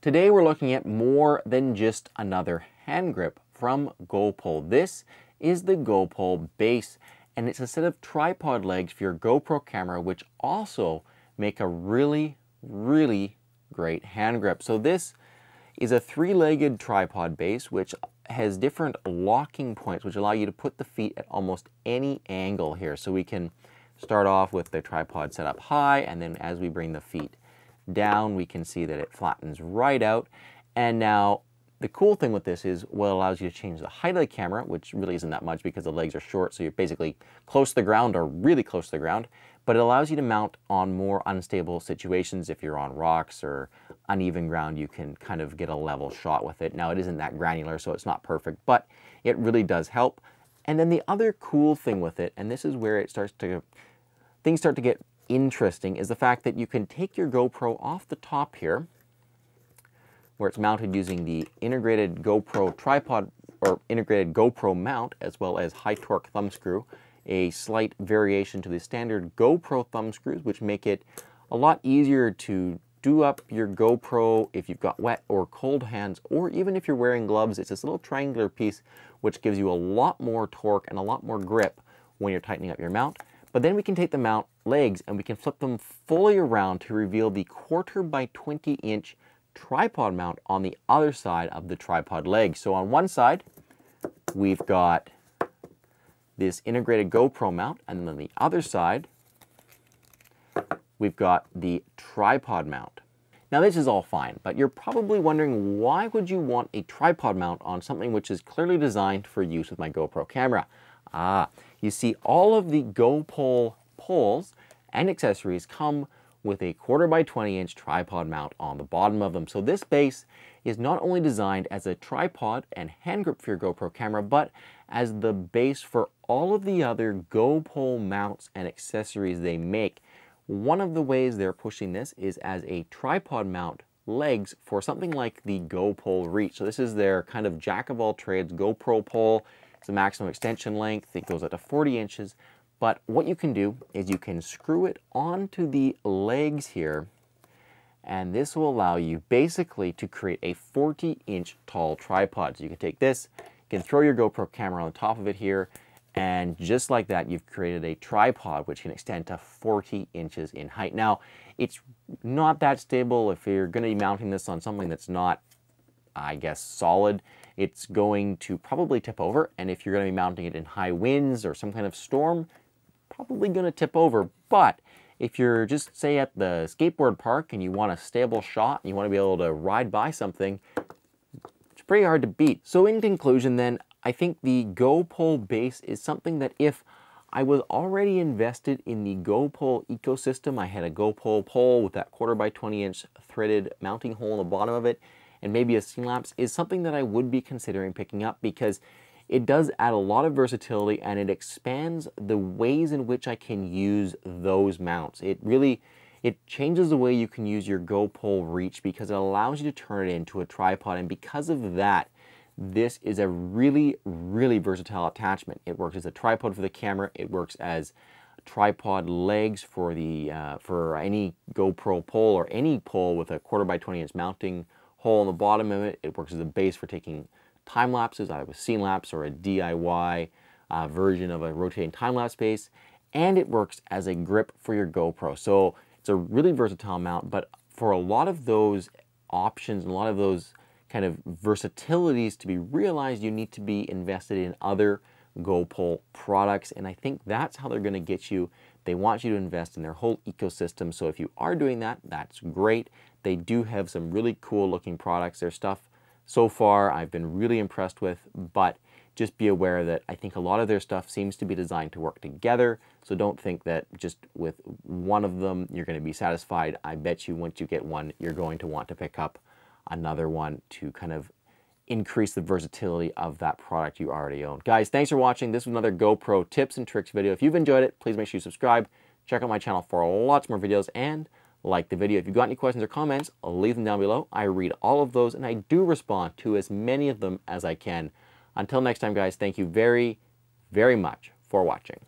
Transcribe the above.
Today we're looking at more than just another hand grip from GoPole. This is the GoPole Base, and it's a set of tripod legs for your GoPro camera, which also make a really great hand grip. So this is a three-legged tripod base, which has different locking points, which allow you to put the feet at almost any angle here. So we can start off with the tripod set up high, and then as we bring the feet down, we can see that it flattens right out. And now the cool thing with this is, well, it allows you to change the height of the camera, which really isn't that much because the legs are short, so you're basically close to the ground or really close to the ground. But it allows you to mount on more unstable situations. If you're on rocks or uneven ground, you can kind of get a level shot with it. Now, it isn't that granular, so it's not perfect, but it really does help. And then the other cool thing with it, and this is where things start to get interesting, is the fact that you can take your GoPro off the top here, where it's mounted using the integrated GoPro tripod or integrated GoPro mount, as well as high torque thumb screw, a slight variation to the standard GoPro thumb screws, which make it a lot easier to do up your GoPro if you've got wet or cold hands, or even if you're wearing gloves. It's this little triangular piece which gives you a lot more torque and a lot more grip when you're tightening up your mount. But then we can take the mount legs and we can flip them fully around to reveal the 1/4 by 20-inch tripod mount on the other side of the tripod leg. So on one side, we've got this integrated GoPro mount, and then on the other side, we've got the tripod mount. Now this is all fine, but you're probably wondering, why would you want a tripod mount on something which is clearly designed for use with my GoPro camera? You see, all of the GoPole poles and accessories come with a 1/4 by 20-inch tripod mount on the bottom of them. So this base is not only designed as a tripod and hand grip for your GoPro camera, but as the base for all of the other GoPole mounts and accessories they make. One of the ways they're pushing this is as a tripod mount legs for something like the GoPole Reach. So this is their kind of jack-of-all-trades GoPro pole. It's a maximum extension length. It goes up to 40 inches. But what you can do is you can screw it onto the legs here, and this will allow you basically to create a 40-inch tall tripod. So you can take this, you can throw your GoPro camera on top of it here, and just like that, you've created a tripod which can extend to 40 inches in height. Now, it's not that stable if you're going to be mounting this on something that's not, I guess, solid. It's going to probably tip over, and if you're going to be mounting it in high winds or some kind of storm, probably going to tip over. But if you're just, say, at the skateboard park and you want a stable shot and you want to be able to ride by something, it's pretty hard to beat. So in conclusion then, I think the GoPole Base is something that if I was already invested in the GoPole ecosystem, I had a GoPole pole with that 1/4 by 20-inch threaded mounting hole in the bottom of it, and maybe a C-lapse, is something that I would be considering picking up, because it does add a lot of versatility and it expands the ways in which I can use those mounts. It changes the way you can use your GoPole Reach, because it allows you to turn it into a tripod, and because of that, this is a really versatile attachment. It works as a tripod for the camera. It works as tripod legs for any GoPro pole or any pole with a 1/4 by 20-inch mounting hole in the bottom of it. It works as a base for taking time lapses, either with scene lapse or a DIY version of a rotating time lapse base, and it works as a grip for your GoPro. So it's a really versatile mount, but for a lot of those options and a lot of those kind of versatilities to be realized, you need to be invested in other GoPole products, and I think that's how they're going to get you. They want you to invest in their whole ecosystem. So if you are doing that, that's great. They do have some really cool looking products. Their stuff so far I've been really impressed with, but just be aware that I think a lot of their stuff seems to be designed to work together. So don't think that just with one of them you're going to be satisfied. I bet you once you get one, you're going to want to pick up another one to kind of increase the versatility of that product you already own. Guys, thanks for watching. This was another GoPro tips and tricks video. If you've enjoyed it, please make sure you subscribe. Check out my channel for lots more videos, and like the video. If you've got any questions or comments, leave them down below. I read all of those, and I do respond to as many of them as I can. Until next time, guys, thank you very much for watching.